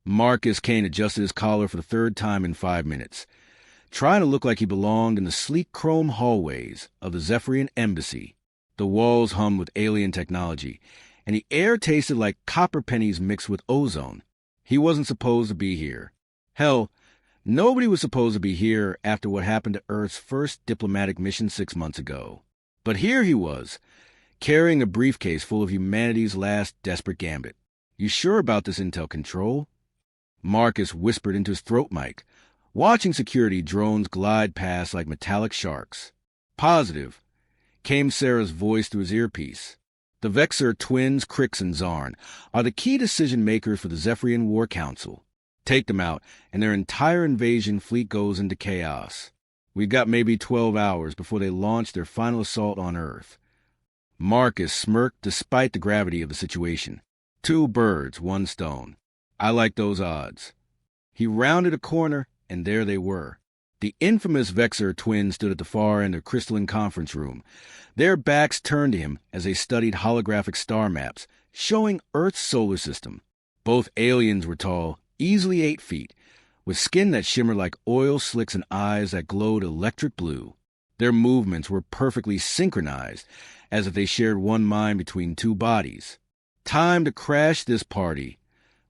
Marcus Kane adjusted his collar for the third time in 5 minutes, trying to look like he belonged in the sleek chrome hallways of the Zephyrian embassy. The walls hummed with alien technology, and the air tasted like copper pennies mixed with ozone. He wasn't supposed to be here. Hell, nobody was supposed to be here after what happened to Earth's first diplomatic mission 6 months ago. But here he was, carrying a briefcase full of humanity's last desperate gambit. "You sure about this intel, Control?" Marcus whispered into his throat mic, watching security drones glide past like metallic sharks. "Positive," came Sarah's voice through his earpiece. "The Vexer twins, Crix and Zarn, are the key decision-makers for the Zephyrian War Council. Take them out, and their entire invasion fleet goes into chaos. We've got maybe 12 hours before they launch their final assault on Earth." Marcus smirked despite the gravity of the situation. 2 birds, 1 stone. I like those odds. He rounded a corner, and there they were. The infamous Vexer twins stood at the far end of the crystalline conference room, their backs turned to him as they studied holographic star maps, showing Earth's solar system. Both aliens were tall, easily 8 feet, with skin that shimmered like oil slicks and eyes that glowed electric blue. Their movements were perfectly synchronized, as if they shared one mind between 2 bodies. "Time to crash this party,"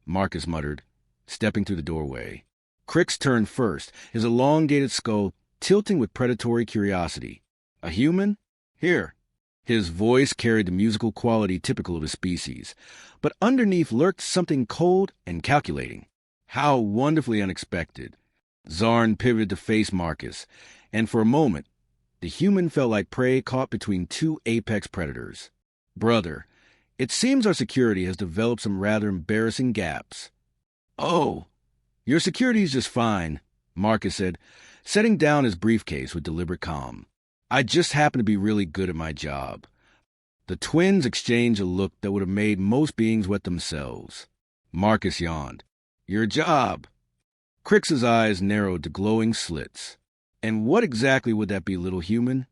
Marcus muttered, stepping through the doorway. Crix turned first, his elongated skull tilting with predatory curiosity. "A human? Here." His voice carried the musical quality typical of his species, but underneath lurked something cold and calculating. How wonderfully unexpected. Zarn pivoted to face Marcus, and for a moment, the human felt like prey caught between 2 apex predators. "Brother, it seems our security has developed some rather embarrassing gaps." "Oh, your security's just fine," Marcus said, setting down his briefcase with deliberate calm. "I just happen to be really good at my job." The twins exchanged a look that would have made most beings wet themselves. Marcus yawned. "Your job?" Crix's eyes narrowed to glowing slits. "And what exactly would that be, little human?"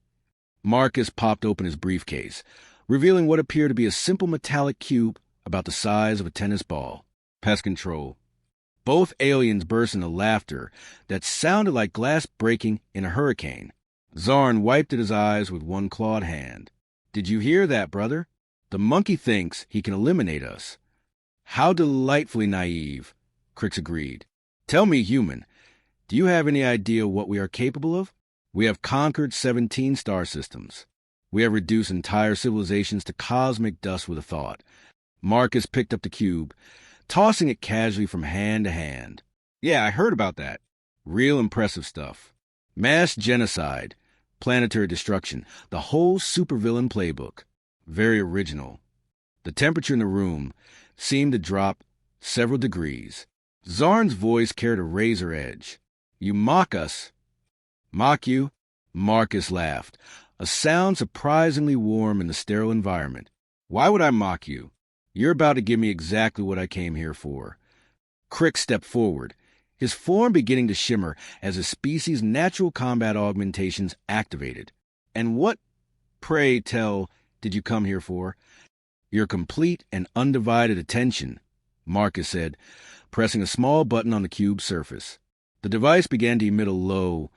Marcus popped open his briefcase, revealing what appeared to be a simple metallic cube about the size of a tennis ball. "Pest control." Both aliens burst into laughter that sounded like glass breaking in a hurricane. Zarn wiped at his eyes with one clawed hand. "Did you hear that, brother? The monkey thinks he can eliminate us." "How delightfully naive," Crix agreed. "Tell me, human, do you have any idea what we are capable of? We have conquered 17 star systems. We have reduced entire civilizations to cosmic dust with a thought." Marcus picked up the cube, tossing it casually from hand to hand. "Yeah, I heard about that. Real impressive stuff. Mass genocide, planetary destruction, the whole supervillain playbook. Very original." The temperature in the room seemed to drop several degrees. Zarn's voice carried a razor edge. "You mock us." "Mock you?" Marcus laughed, a sound surprisingly warm in the sterile environment. "Why would I mock you? You're about to give me exactly what I came here for." Crix stepped forward, his form beginning to shimmer as his species' natural combat augmentations activated. "And what, pray tell, did you come here for?" "Your complete and undivided attention," Marcus said, pressing a small button on the cube's surface. The device began to emit a low,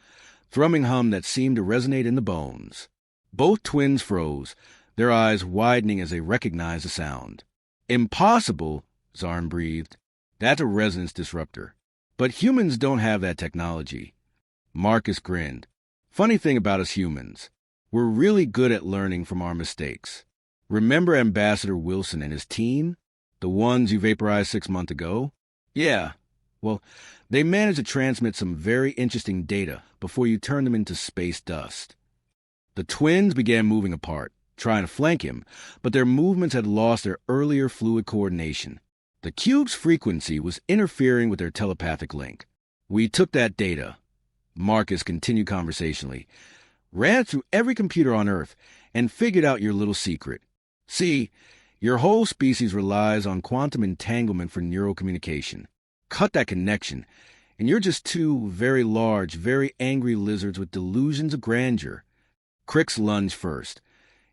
thrumming hum that seemed to resonate in the bones. Both twins froze, their eyes widening as they recognized the sound. "Impossible," Zarn breathed. "That's a resonance disruptor. But humans don't have that technology." Marcus grinned. "Funny thing about us humans, we're really good at learning from our mistakes. Remember Ambassador Wilson and his team? The ones you vaporized 6 months ago? Yeah. Well, they managed to transmit some very interesting data before you turned them into space dust." The twins began moving apart, trying to flank him, but their movements had lost their earlier fluid coordination. The cube's frequency was interfering with their telepathic link. "We took that data," Marcus continued conversationally, "ran it through every computer on Earth, and figured out your little secret. See, your whole species relies on quantum entanglement for neural communication. Cut that connection, and you're just 2 very large, very angry lizards with delusions of grandeur." Crix lunged first,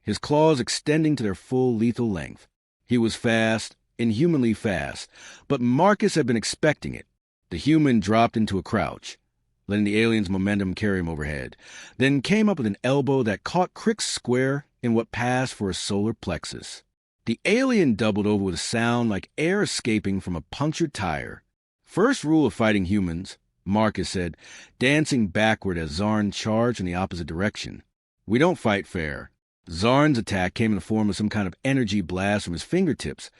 his claws extending to their full lethal length. He was fast, inhumanly fast, but Marcus had been expecting it. The human dropped into a crouch, letting the alien's momentum carry him overhead, then came up with an elbow that caught Crick's square in what passed for a solar plexus. The alien doubled over with a sound like air escaping from a punctured tire. "First rule of fighting humans," Marcus said, dancing backward as Zarn charged in the opposite direction. "We don't fight fair." Zarn's attack came in the form of some kind of energy blast from his fingertips,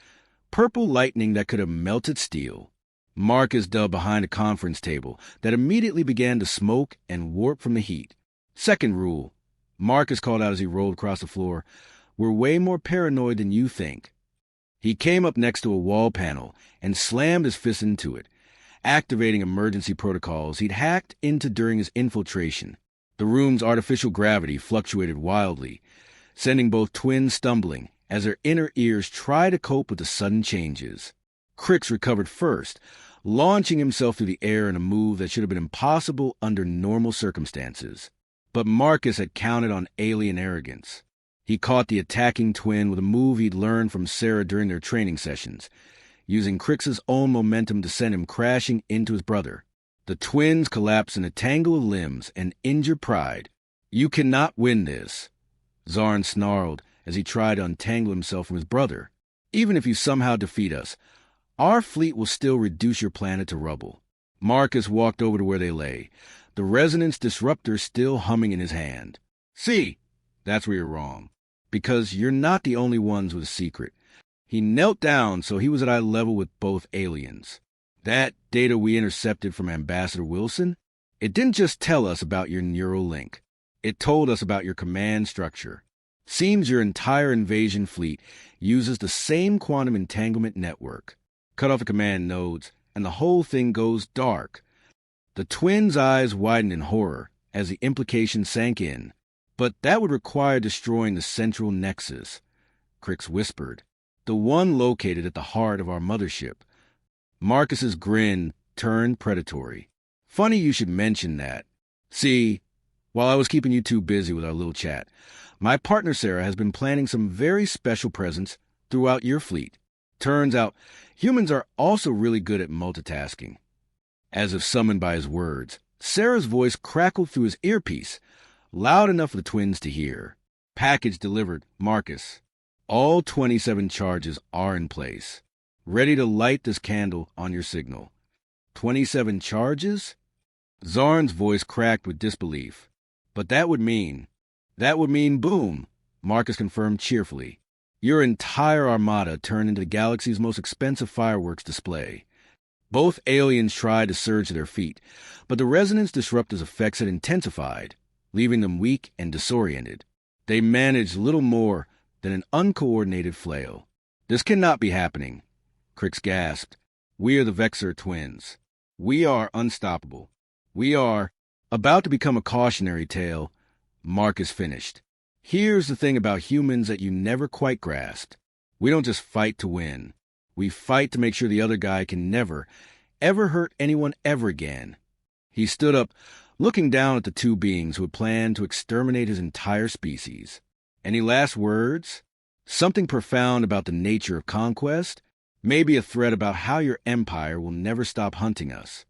purple lightning that could have melted steel. Marcus dove behind a conference table that immediately began to smoke and warp from the heat. "Second rule," Marcus called out as he rolled across the floor, "we're way more paranoid than you think." He came up next to a wall panel and slammed his fist into it, activating emergency protocols he'd hacked into during his infiltration. The room's artificial gravity fluctuated wildly, sending both twins stumbling as their inner ears tried to cope with the sudden changes. Crix recovered first, launching himself through the air in a move that should have been impossible under normal circumstances. But Marcus had counted on alien arrogance. He caught the attacking twin with a move he'd learned from Sarah during their training sessions, using Crix's own momentum to send him crashing into his brother. The twins collapsed in a tangle of limbs and injured pride. "You cannot win this," Zarn snarled as he tried to untangle himself from his brother. "Even if you somehow defeat us, our fleet will still reduce your planet to rubble." Marcus walked over to where they lay, the resonance disruptor still humming in his hand. "See, that's where you're wrong, because you're not the only ones with a secret." He knelt down so he was at eye level with both aliens. "That data we intercepted from Ambassador Wilson, it didn't just tell us about your neural link. It told us about your command structure. Seems your entire invasion fleet uses the same quantum entanglement network. Cut off the command nodes, and the whole thing goes dark." The twins' eyes widened in horror as the implication sank in. "But that would require destroying the central nexus," Crix whispered. "The one located at the heart of our mothership." Marcus's grin turned predatory. "Funny you should mention that. See, while I was keeping you two busy with our little chat, my partner Sarah has been planning some very special presents throughout your fleet. Turns out, humans are also really good at multitasking." As if summoned by his words, Sarah's voice crackled through his earpiece, loud enough for the twins to hear. "Package delivered, Marcus. All 27 charges are in place, ready to light this candle on your signal." 27 charges? Zarn's voice cracked with disbelief. "But that would mean boom," Marcus confirmed cheerfully. "Your entire armada turned into the galaxy's most expensive fireworks display." Both aliens tried to surge to their feet, but the resonance disruptor's effects had intensified, leaving them weak and disoriented. They managed little more than an uncoordinated flail. "This cannot be happening," Crix gasped. "We are the Vexor twins. We are unstoppable. We are—" About to become a cautionary tale, Marcus finished. "Here's the thing about humans that you never quite grasped. We don't just fight to win. We fight to make sure the other guy can never, ever hurt anyone ever again." He stood up, looking down at the two beings who had planned to exterminate his entire species. "Any last words? Something profound about the nature of conquest? Maybe a threat about how your empire will never stop hunting us?"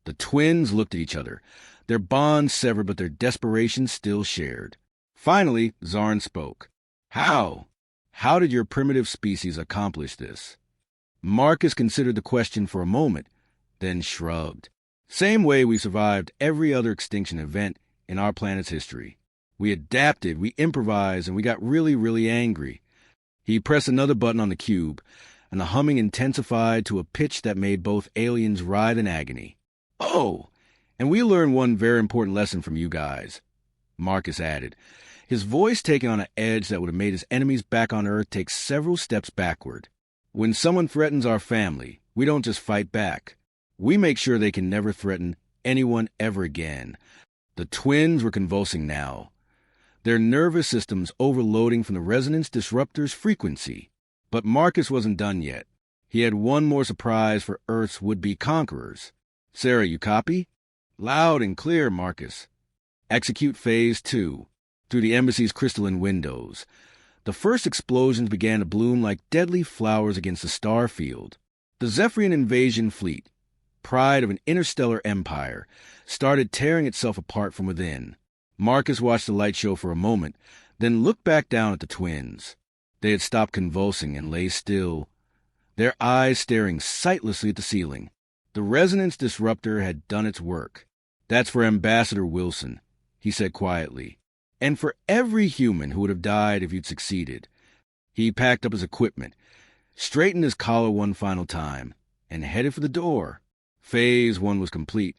The twins looked at each other, their bonds severed but their desperation still shared. Finally, Zarn spoke. How did your primitive species accomplish this?" Marcus considered the question for a moment, then shrugged. "Same way we survived every other extinction event in our planet's history. We adapted, we improvised, and we got really, really angry." He pressed another button on the cube, and the humming intensified to a pitch that made both aliens writhe in agony. "Oh, and we learned one very important lesson from you guys," Marcus added, his voice taking on an edge that would have made his enemies back on Earth take several steps backward. "When someone threatens our family, we don't just fight back. We make sure they can never threaten anyone ever again." The twins were convulsing now, their nervous systems overloading from the resonance disruptor's frequency. But Marcus wasn't done yet. He had one more surprise for Earth's would-be conquerors. "Sarah, you copy?" "Loud and clear, Marcus." "Execute Phase 2 through the embassy's crystalline windows." The first explosions began to bloom like deadly flowers against the star field. The Zephyrian invasion fleet, pride of an interstellar empire, started tearing itself apart from within. Marcus watched the light show for a moment, then looked back down at the twins. They had stopped convulsing and lay still, their eyes staring sightlessly at the ceiling. The resonance disruptor had done its work. "That's for Ambassador Wilson," he said quietly. "And for every human who would have died if you'd succeeded." He packed up his equipment, straightened his collar one final time, and headed for the door. Phase 1 was complete,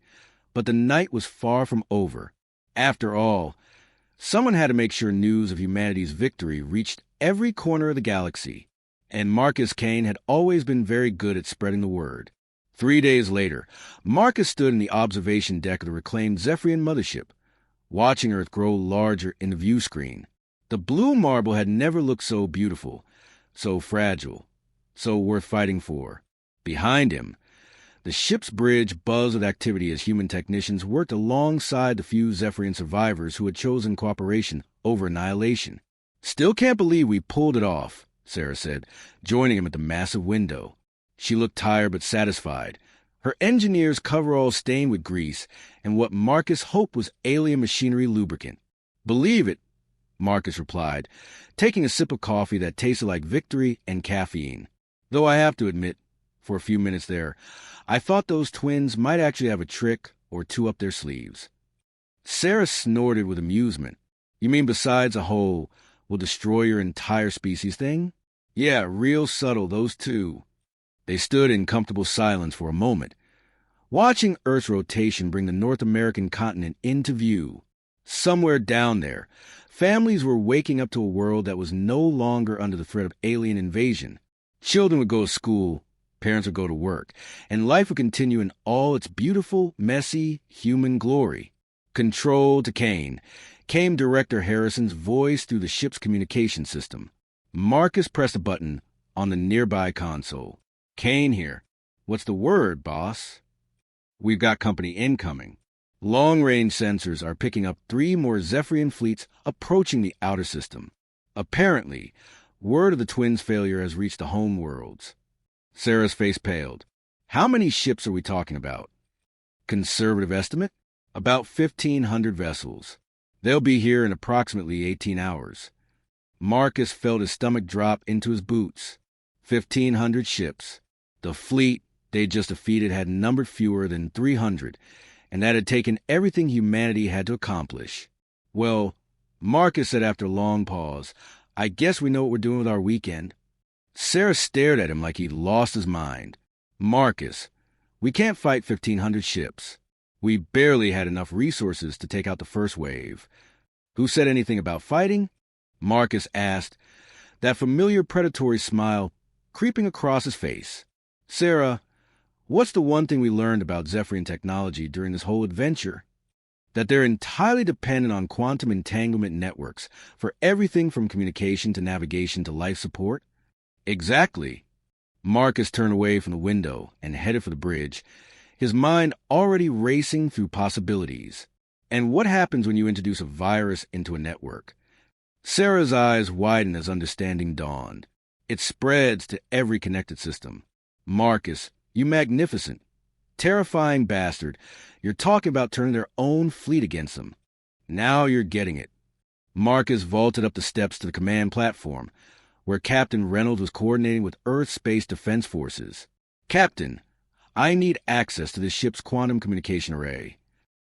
but the night was far from over. After all, someone had to make sure news of humanity's victory reached every corner of the galaxy, and Marcus Kane had always been very good at spreading the word. 3 days later, Marcus stood in the observation deck of the reclaimed Zephyrian mothership, watching Earth grow larger in the view screen. The blue marble had never looked so beautiful, so fragile, so worth fighting for. Behind him, the ship's bridge buzzed with activity as human technicians worked alongside the few Zephyrian survivors who had chosen cooperation over annihilation. "Still can't believe we pulled it off," Sarah said, joining him at the massive window. She looked tired but satisfied, her engineer's coverall stained with grease and what Marcus hoped was alien machinery lubricant. "Believe it," Marcus replied, taking a sip of coffee that tasted like victory and caffeine. "Though I have to admit, for a few minutes there, I thought those twins might actually have a trick or two up their sleeves." Sarah snorted with amusement. "You mean besides a whole, will destroy your entire species thing?" "Yeah, real subtle, those two." They stood in comfortable silence for a moment, watching Earth's rotation bring the North American continent into view. Somewhere down there, families were waking up to a world that was no longer under the threat of alien invasion. Children would go to school, parents would go to work, and life would continue in all its beautiful, messy, human glory. Control to Kane came Director Harrison's voice through the ship's communication system. Marcus pressed a button on the nearby console. "Kane here. What's the word, boss?" "We've got company incoming. Long-range sensors are picking up 3 more Zephyrian fleets approaching the outer system. Apparently, word of the twins' failure has reached the home worlds." Sarah's face paled. "How many ships are we talking about?" "Conservative estimate? About 1,500 vessels. They'll be here in approximately 18 hours. Marcus felt his stomach drop into his boots. 1,500 ships. The fleet they just defeated had numbered fewer than 300, and that had taken everything humanity had to accomplish. "Well," Marcus said after a long pause, "I guess we know what we're doing with our weekend." Sarah stared at him like he'd lost his mind. "Marcus, we can't fight 1,500 ships. We barely had enough resources to take out the first wave." "Who said anything about fighting?" Marcus asked, that familiar predatory smile creeping across his face. "Sarah, what's the one thing we learned about Zephyrian technology during this whole adventure?" "That they're entirely dependent on quantum entanglement networks for everything from communication to navigation to life support." "Exactly." Marcus turned away from the window and headed for the bridge, his mind already racing through possibilities. "And what happens when you introduce a virus into a network?" Sarah's eyes widened as understanding dawned. "It spreads to every connected system." "Marcus, you magnificent, terrifying bastard, you're talking about turning their own fleet against them. Now you're getting it." Marcus vaulted up the steps to the command platform, where Captain Reynolds was coordinating with Earth Space Defense Forces. "Captain, I need access to this ship's quantum communication array."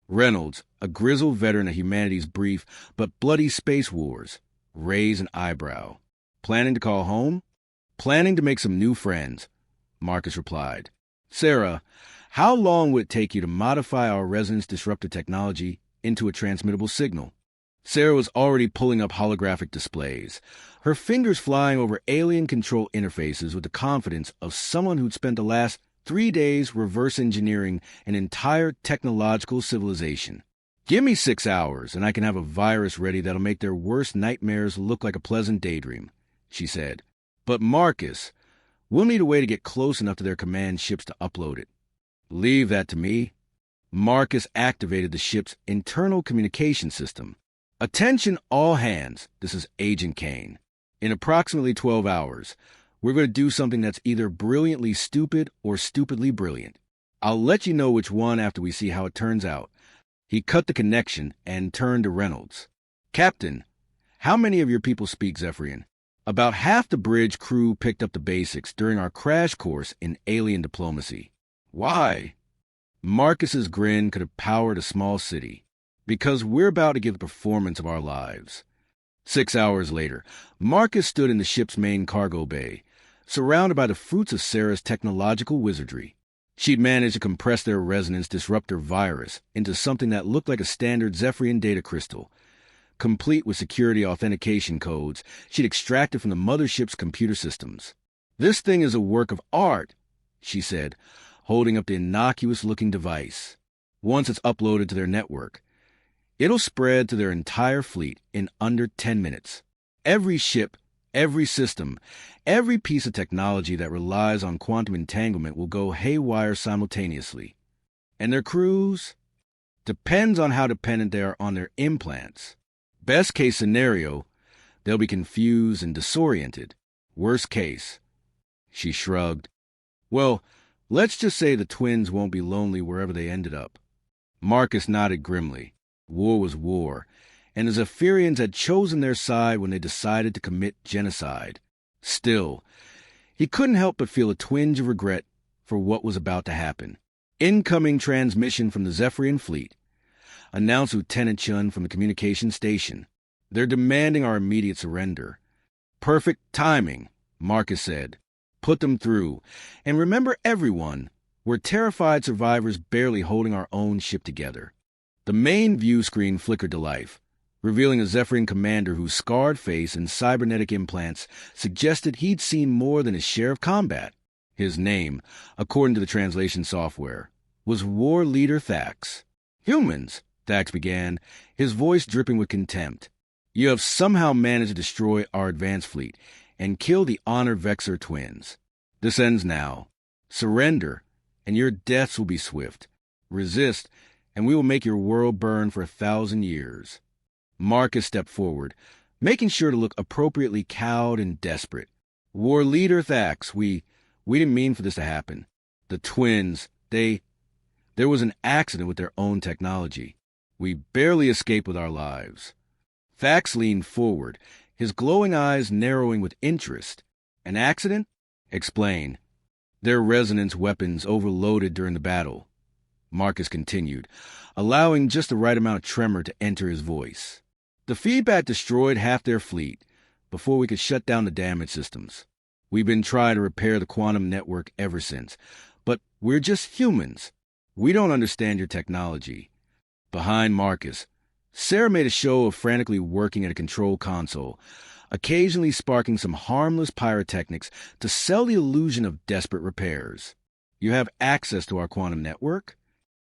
Reynolds, a grizzled veteran of humanity's brief but bloody space wars, raised an eyebrow. "Planning to call home?" "Planning to make some new friends," Marcus replied. "Sarah, how long would it take you to modify our resonance disruptor technology into a transmittable signal?" Sarah was already pulling up holographic displays, her fingers flying over alien control interfaces with the confidence of someone who'd spent the last 3 days reverse engineering an entire technological civilization. "Give me 6 hours, and I can have a virus ready that'll make their worst nightmares look like a pleasant daydream," she said. "But Marcus, we'll need a way to get close enough to their command ships to upload it." "Leave that to me." Marcus activated the ship's internal communication system. "Attention all hands, this is Agent Kane. In approximately 12 hours, we're going to do something that's either brilliantly stupid or stupidly brilliant. I'll let you know which one after we see how it turns out." He cut the connection and turned to Reynolds. "Captain, how many of your people speak Zephyrian?" "About half the bridge crew picked up the basics during our crash course in alien diplomacy." "Why?" Marcus's grin could have powered a small city. "Because we're about to give the performance of our lives." 6 hours later, Marcus stood in the ship's main cargo bay, surrounded by the fruits of Sarah's technological wizardry. She'd managed to compress their resonance disruptor virus into something that looked like a standard Zephyrian data crystal, complete with security authentication codes she'd extracted from the mothership's computer systems. "This thing is a work of art," she said, holding up the innocuous-looking device. "Once it's uploaded to their network, it'll spread to their entire fleet in under 10 minutes. Every ship, every system, every piece of technology that relies on quantum entanglement will go haywire simultaneously. And their crews? Depends on how dependent they are on their implants. Best case scenario, they'll be confused and disoriented. Worst case," she shrugged, "well, let's just say the twins won't be lonely wherever they ended up." Marcus nodded grimly. War was war, and the Zephyrians had chosen their side when they decided to commit genocide. Still, he couldn't help but feel a twinge of regret for what was about to happen. "Incoming transmission from the Zephyrian fleet," announced Lieutenant Chun from the communication station. "They're demanding our immediate surrender." "Perfect timing," Marcus said. "Put them through. And remember, everyone, we're terrified survivors barely holding our own ship together." The main view screen flickered to life, revealing a Zephyrian commander whose scarred face and cybernetic implants suggested he'd seen more than his share of combat. His name, according to the translation software, was War Leader Thax. "Humans," Thax began, his voice dripping with contempt. "You have somehow managed to destroy our advanced fleet and kill the Honor Vexor twins. This ends now. Surrender, and your deaths will be swift. Resist, and we will make your world burn for 1,000 years." Marcus stepped forward, making sure to look appropriately cowed and desperate. "War Leader Thax, we didn't mean for this to happen. The twins, there was an accident with their own technology. We barely escaped with our lives." Thax leaned forward, his glowing eyes narrowing with interest. "An accident?" "Explain." "Their resonance weapons overloaded during the battle," Marcus continued, allowing just the right amount of tremor to enter his voice. "The feedback destroyed half their fleet before we could shut down the damaged systems. We've been trying to repair the quantum network ever since, but we're just humans. We don't understand your technology." Behind Marcus, Sarah made a show of frantically working at a control console, occasionally sparking some harmless pyrotechnics to sell the illusion of desperate repairs. "You have access to our quantum network?"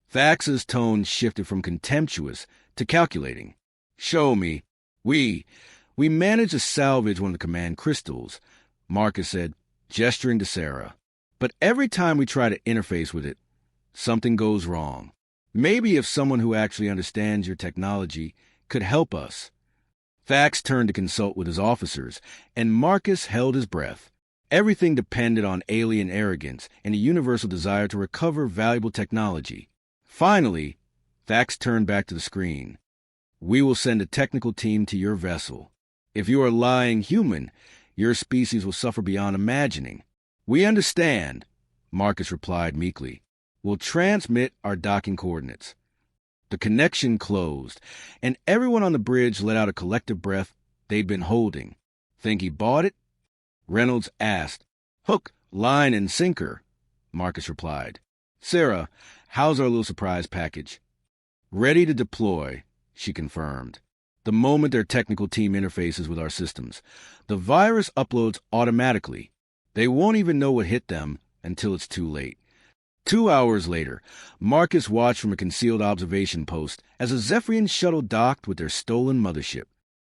Thax's tone shifted from contemptuous to calculating. "Show me. We managed to salvage one of the command crystals," Marcus said, gesturing to Sarah. "But every time we try to interface with it, something goes wrong. Maybe if someone who actually understands your technology could help us." Thax turned to consult with his officers, and Marcus held his breath. Everything depended on alien arrogance and a universal desire to recover valuable technology. Finally, Thax turned back to the screen. "We will send a technical team to your vessel. If you are lying human, your species will suffer beyond imagining." "We understand," Marcus replied meekly. "We'll transmit our docking coordinates." The connection closed, and everyone on the bridge let out a collective breath they'd been holding. "Think he bought it?" Reynolds asked. "Hook, line, and sinker," Marcus replied. "Sarah, how's our little surprise package?" "Ready to deploy," she confirmed. "The moment their technical team interfaces with our systems, the virus uploads automatically. They won't even know what hit them until it's too late." 2 hours later, Marcus watched from a concealed observation post as a Zephyrian shuttle docked with their stolen mothership.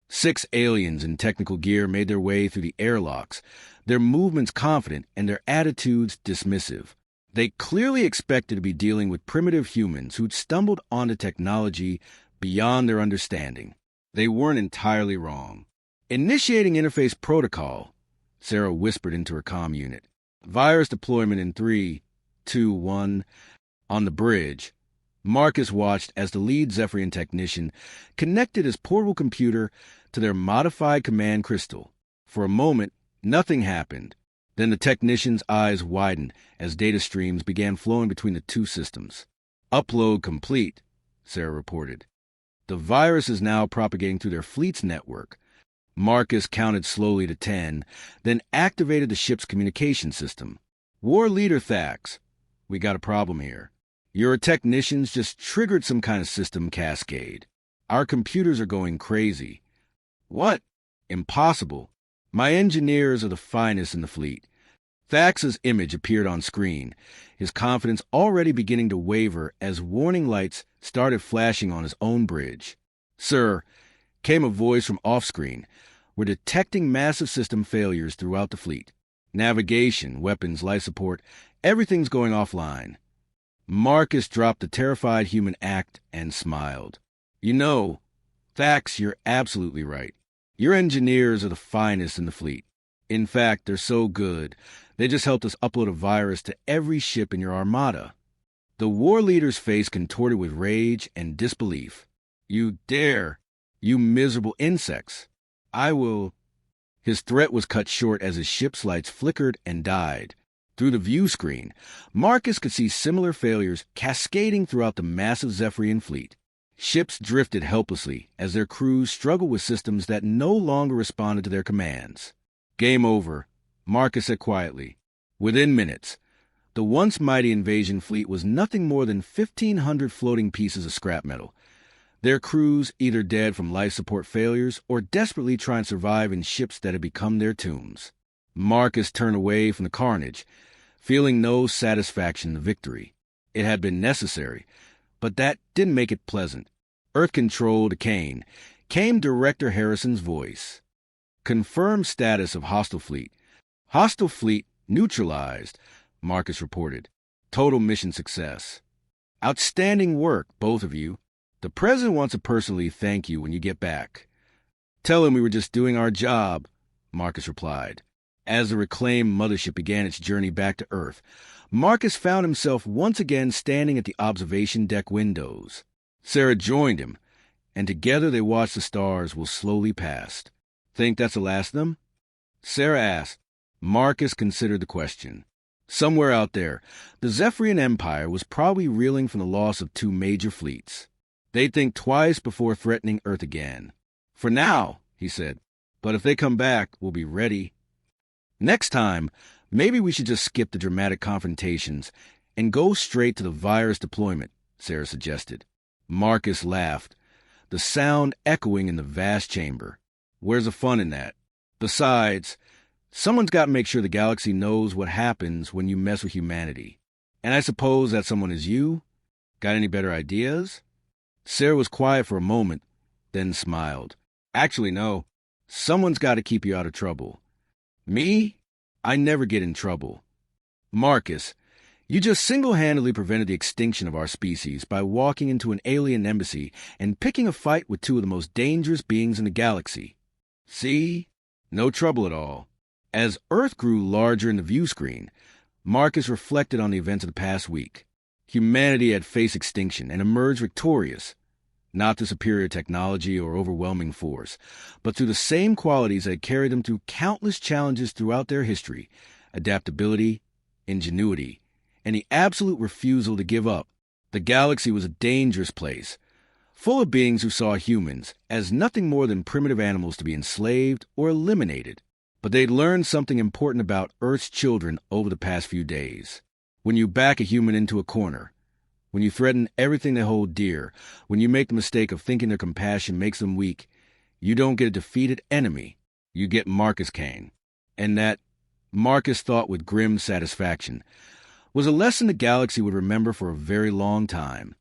6 aliens in technical gear made their way through the airlocks, their movements confident and their attitudes dismissive. They clearly expected to be dealing with primitive humans who'd stumbled onto technology beyond their understanding. They weren't entirely wrong. Initiating interface protocol, Sarah whispered into her comm unit. Virus deployment in 3, 2, 1. On the bridge, Marcus watched as the lead Zephyrian technician connected his portable computer to their modified command crystal. For a moment, nothing happened. Then the technician's eyes widened as data streams began flowing between the two systems. Upload complete, Sarah reported. The virus is now propagating through their fleet's network. Marcus counted slowly to 10, then activated the ship's communication system. War Leader Thax, we got a problem here. Your technicians just triggered some kind of system cascade. Our computers are going crazy. What? Impossible. My engineers are the finest in the fleet. Thax's image appeared on screen, his confidence already beginning to waver as warning lights started flashing on his own bridge. Sir, came a voice from off-screen. We're detecting massive system failures throughout the fleet. Navigation, weapons, life support, everything's going offline. Marcus dropped the terrified human act and smiled. You know, Thax, you're absolutely right. Your engineers are the finest in the fleet. In fact, they're so good, they just helped us upload a virus to every ship in your armada. The war leader's face contorted with rage and disbelief. You dare! You miserable insects! I will... His threat was cut short as his ship's lights flickered and died. Through the view screen, Marcus could see similar failures cascading throughout the massive Zephyrian fleet. Ships drifted helplessly as their crews struggled with systems that no longer responded to their commands. Game over, Marcus said quietly. Within minutes, the once mighty invasion fleet was nothing more than 1,500 floating pieces of scrap metal. Their crews either dead from life support failures or desperately trying to survive in ships that had become their tombs. Marcus turned away from the carnage, feeling no satisfaction in the victory. It had been necessary, but that didn't make it pleasant. Earth Control to Kane came Director Harrison's voice. Confirm status of hostile fleet. Hostile fleet neutralized, Marcus reported. Total mission success. Outstanding work, both of you. The President wants to personally thank you when you get back. Tell him we were just doing our job, Marcus replied. As the reclaimed mothership began its journey back to Earth, Marcus found himself once again standing at the observation deck windows. Sarah joined him, and together they watched the stars while slowly past. Think that's the last of them? Sarah asked. Marcus considered the question. Somewhere out there, the Zephyrian Empire was probably reeling from the loss of 2 major fleets. They'd think twice before threatening Earth again. For now, he said, but if they come back, we'll be ready. Next time, maybe we should just skip the dramatic confrontations and go straight to the virus deployment, Sarah suggested. Marcus laughed, the sound echoing in the vast chamber. Where's the fun in that? Besides, someone's got to make sure the galaxy knows what happens when you mess with humanity. And I suppose that someone is you? Got any better ideas? Sarah was quiet for a moment, then smiled. Actually, no. Someone's got to keep you out of trouble. Me? I never get in trouble. Marcus, you just single-handedly prevented the extinction of our species by walking into an alien embassy and picking a fight with 2 of the most dangerous beings in the galaxy. See? No trouble at all. As Earth grew larger in the view screen, Marcus reflected on the events of the past week. Humanity had faced extinction and emerged victorious, not through superior technology or overwhelming force, but through the same qualities that had carried them through countless challenges throughout their history: adaptability, ingenuity, and the absolute refusal to give up. The galaxy was a dangerous place, full of beings who saw humans as nothing more than primitive animals to be enslaved or eliminated. But they'd learned something important about Earth's children over the past few days. When you back a human into a corner, when you threaten everything they hold dear, when you make the mistake of thinking their compassion makes them weak, you don't get a defeated enemy, you get Marcus Kane. And that, Marcus thought with grim satisfaction, was a lesson the galaxy would remember for a very long time.